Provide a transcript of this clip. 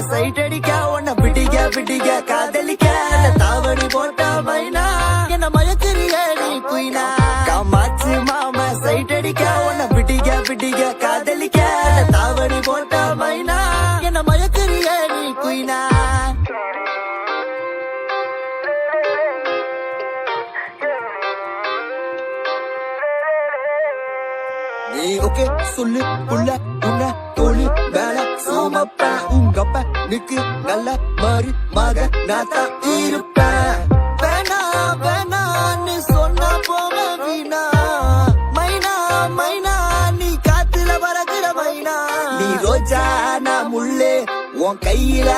side அடிக்க உன்னை பிடிக்க காதலிக்க தாவணி போட்ட மைனா என்ன மயக்கிறிய நீ குயினா காமாச்சு மாமா சைட் அடிக்க உன்னை பிடிக்க காதலிக்க தாவணி போட்ட மைனா என்ன மயக்கிறிய நீ குயினா நீ ஓகே சொல்லு புள்ள உன்ன தோழி மேல சோமப்ப உங்கப்ப நிக்கு நல்ல மாறி மக நாத்தா இருப்பேன் வேணா வேணான்னு சொன்னா போக வீணா மைனா மைனா நீ காத்துல பறக்குற மைனா நீ ரோஜா நான் முள்ளே உன் கையில